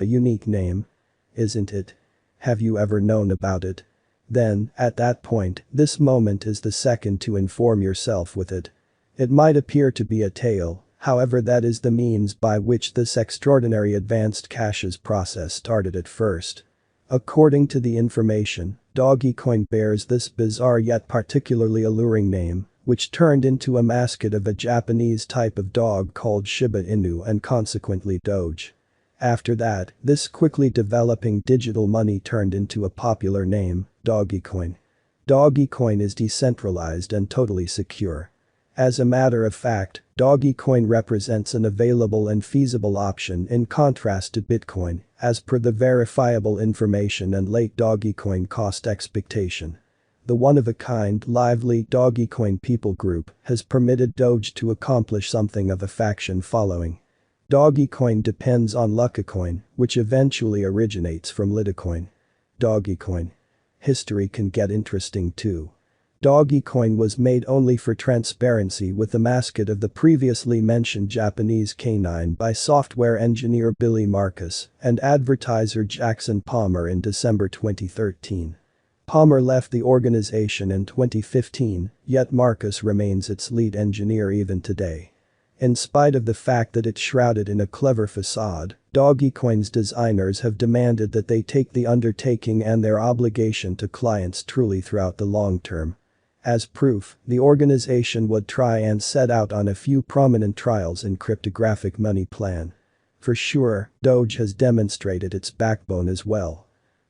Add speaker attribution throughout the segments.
Speaker 1: A unique name. Isn't it? Have you ever known about it? Then, at that point, this moment is the second to inform yourself with it. It might appear to be a tale, however that is the means by which this extraordinary advanced caches process started at first. According to the information, DOGECOIN bears this bizarre yet particularly alluring name, which turned into a mascot of a Japanese type of dog called Shiba Inu and consequently Doge. After that, this quickly developing digital money turned into a popular name, DOGECOIN. DOGECOIN is decentralized and totally secure. As a matter of fact, DOGECOIN represents an available and feasible option in contrast to Bitcoin, as per the verifiable information and late DOGECOIN cost expectation. The one-of-a-kind, lively DOGECOIN people group has permitted Doge to accomplish something of a faction following. DOGECOIN depends on LUCKACOIN, which eventually originates from Litecoin. DOGECOIN. History can get interesting too. DOGECOIN was made only for transparency with the mascot of the previously mentioned Japanese canine by software engineer Billy Marcus and advertiser Jackson Palmer in December 2013. Palmer left the organization in 2015, yet Marcus remains its lead engineer even today. In spite of the fact that it's shrouded in a clever facade, DOGECOIN's designers have demanded that they take the undertaking and their obligation to clients truly throughout the long term. As proof, the organization would try and set out on a few prominent trials in cryptographic money plan. For sure, Doge has demonstrated its backbone as well.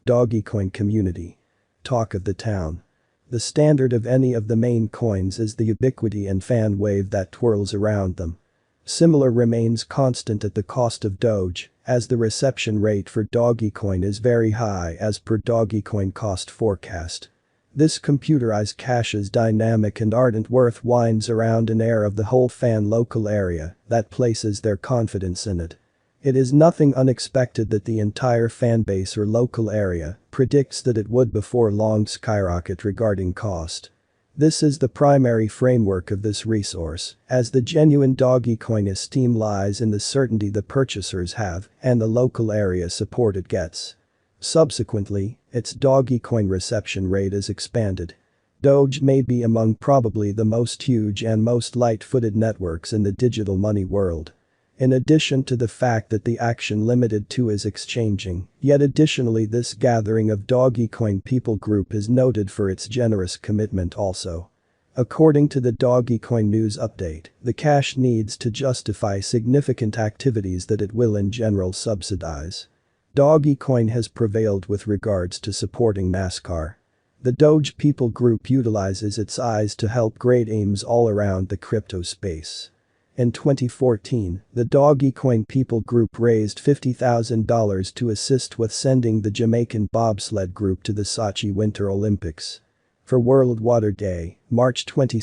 Speaker 1: DOGECOIN community. Talk of the town. The standard of any of the main coins is the ubiquity and fan wave that twirls around them. Similar remains constant at the cost of Doge, as the reception rate for DOGECOIN is very high as per DOGECOIN cost forecast. This computerized cache's dynamic and ardent worth winds around an air of the whole fan local area that places their confidence in it. It is nothing unexpected that the entire fanbase or local area predicts that it would before long skyrocket regarding cost. This is the primary framework of this resource, as the genuine DOGECOIN esteem lies in the certainty the purchasers have and the local area support it gets. Subsequently, its DOGECOIN reception rate is expanded. Doge may be among probably the most huge and most light-footed networks in the digital money world. In addition to the fact that the action limited to is exchanging, yet additionally this gathering of DOGECOIN people group is noted for its generous commitment also. According to the DOGECOIN news update, the cache needs to justify significant activities that it will in general subsidize. DOGECOIN has prevailed with regards to supporting NASCAR. The Doge people group utilizes its eyes to help great aims all around the crypto space. In 2014, the DOGECOIN people group raised $50,000 to assist with sending the Jamaican bobsled group to the Sochi Winter Olympics. For World Water Day, March 22,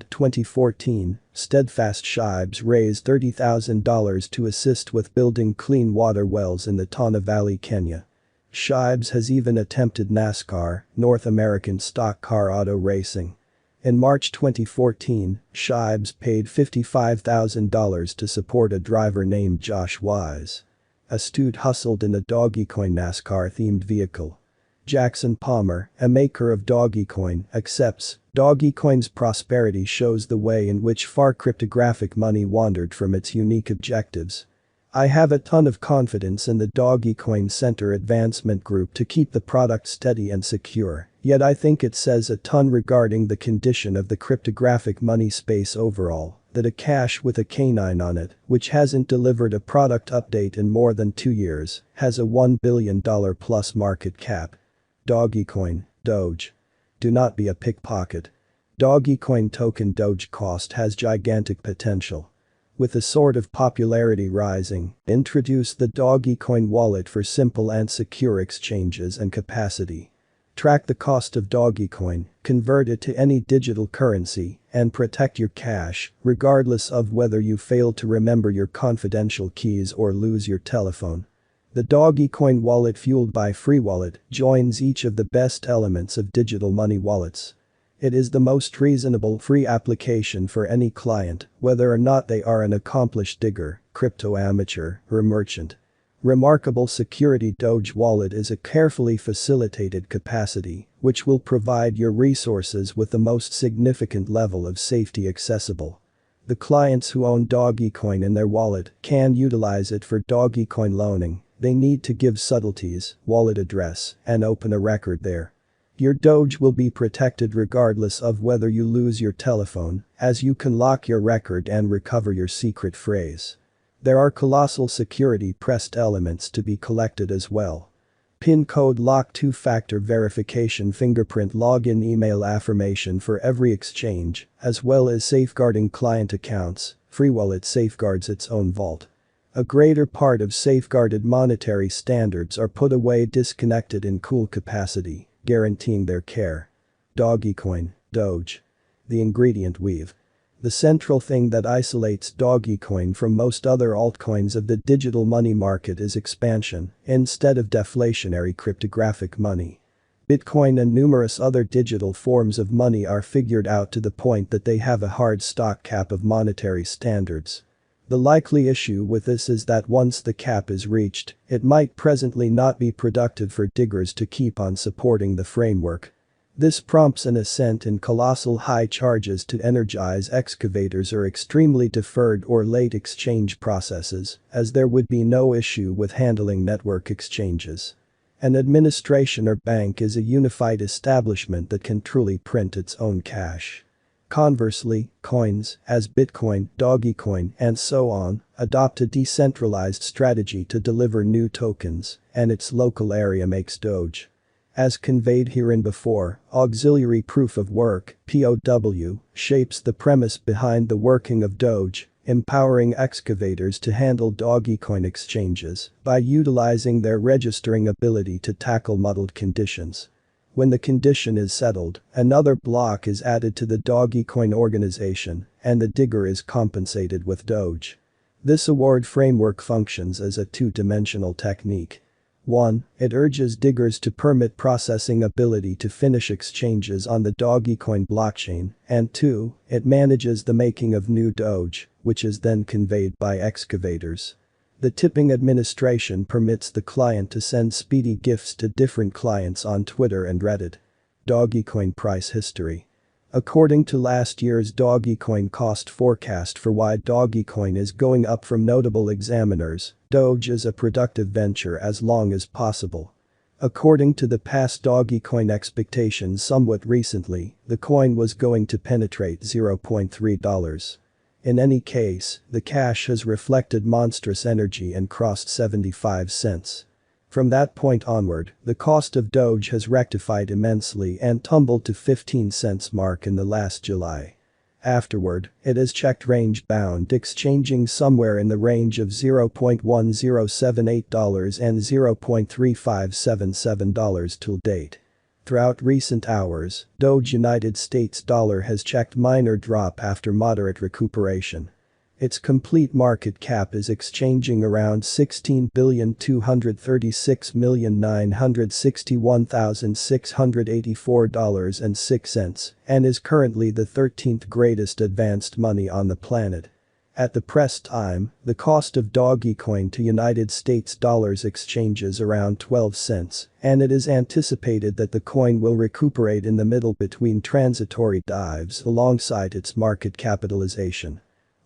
Speaker 1: 2014, Steadfast Shibes raised $30,000 to assist with building clean water wells in the Tana Valley, Kenya. Shibes has even attempted NASCAR, North American Stock Car Auto Racing. In March 2014, Shibes paid $55,000 to support a driver named Josh Wise. Astute hustled in a DOGECOIN NASCAR-themed vehicle. Jackson Palmer, a maker of DOGECOIN, accepts DOGECOIN's prosperity shows the way in which far cryptographic money wandered from its unique objectives. I have a ton of confidence in the DOGECOIN Center Advancement Group to keep the product steady and secure, yet I think it says a ton regarding the condition of the cryptographic money space overall, that a cache with a canine on it, which hasn't delivered a product update in more than 2 years, has a $1 billion plus market cap. DOGECOIN, Doge. Do not be a pickpocket. DOGECOIN token Doge cost has gigantic potential. With the sort of popularity rising, introduce the DOGECOIN wallet for simple and secure exchanges and capacity. Track the cost of DOGECOIN, convert it to any digital currency, and protect your cash, regardless of whether you fail to remember your confidential keys or lose your telephone. The DOGECOIN wallet, fueled by FreeWallet, joins each of the best elements of digital money wallets. It is the most reasonable free application for any client, whether or not they are an accomplished digger, crypto amateur, or merchant. Remarkable security. Doge Wallet is a carefully facilitated capacity which will provide your resources with the most significant level of safety accessible. The clients who own DOGECOIN in their wallet can utilize it for DOGECOIN loaning. They need to give subtleties, wallet address, and open a record there. Your Doge will be protected regardless of whether you lose your telephone, as you can lock your record and recover your secret phrase. There are colossal security pressed elements to be collected as well. PIN code lock, two-factor verification, fingerprint login, email affirmation for every exchange, as well as safeguarding client accounts. FreeWallet safeguards its own vault. A greater part of safeguarded monetary standards are put away disconnected in cool capacity, guaranteeing their care. DOGECOIN, Doge. The ingredient weave. The central thing that isolates DOGECOIN from most other altcoins of the digital money market is expansion, instead of deflationary cryptographic money. Bitcoin and numerous other digital forms of money are figured out to the point that they have a hard stock cap of monetary standards. The likely issue with this is that once the cap is reached, it might presently not be productive for diggers to keep on supporting the framework. This prompts an ascent in colossal high charges to energize excavators or extremely deferred or late exchange processes, as there would be no issue with handling network exchanges. An administration or bank is a unified establishment that can truly print its own cash. Conversely, coins, as Bitcoin, DOGECOIN, and so on, adopt a decentralized strategy to deliver new tokens, and its local area makes Doge. As conveyed herein before, auxiliary proof of work, POW, shapes the premise behind the working of Doge, empowering excavators to handle DOGECOIN exchanges by utilizing their registering ability to tackle muddled conditions. When the condition is settled, another block is added to the DOGECOIN organization, and the digger is compensated with Doge. This award framework functions as a two-dimensional technique. 1. It urges diggers to permit processing ability to finish exchanges on the DOGECOIN blockchain, and 2. It manages the making of new Doge, which is then conveyed by excavators. The tipping administration permits the client to send speedy gifts to different clients on Twitter and Reddit. DOGECOIN price history. According to last year's DOGECOIN cost forecast for why DOGECOIN is going up from notable examiners, Doge is a productive venture as long as possible. According to the past DOGECOIN expectations somewhat recently, the coin was going to penetrate $0.3. In any case, the cash has reflected monstrous energy and crossed 75 cents. From that point onward, the cost of Doge has rectified immensely and tumbled to 15 cents mark in the last July. Afterward, it has checked range bound, exchanging somewhere in the range of $0.1078 and $0.3577 till date. Throughout recent hours, Doge United States dollar has checked minor drop after moderate recuperation. Its complete market cap is exchanging around $16,236,961,684.06 and is currently the 13th greatest advanced money on the planet. At the press time, the cost of DOGECOIN to United States dollars exchanges around 12 cents, and it is anticipated that the coin will recuperate in the middle between transitory dives alongside its market capitalization.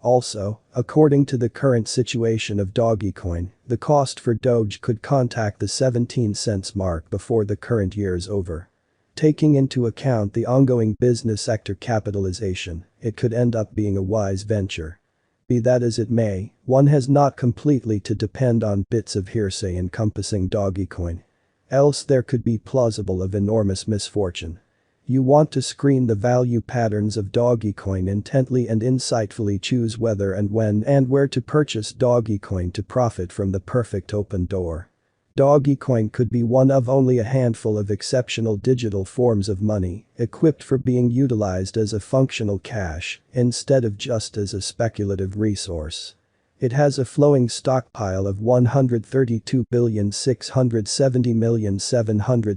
Speaker 1: Also, according to the current situation of DOGECOIN, the cost for Doge could contact the 17 cents mark before the current year is over. Taking into account the ongoing business sector capitalization, it could end up being a wise venture. Be that as it may, one has not completely to depend on bits of hearsay encompassing DOGECOIN. Else there could be plausible of enormous misfortune. You want to screen the value patterns of DOGECOIN intently and insightfully, choose whether and when and where to purchase DOGECOIN to profit from the perfect open door. DOGECOIN could be one of only a handful of exceptional digital forms of money equipped for being utilized as a functional cash instead of just as a speculative resource. It has a flowing stockpile of 132,670,700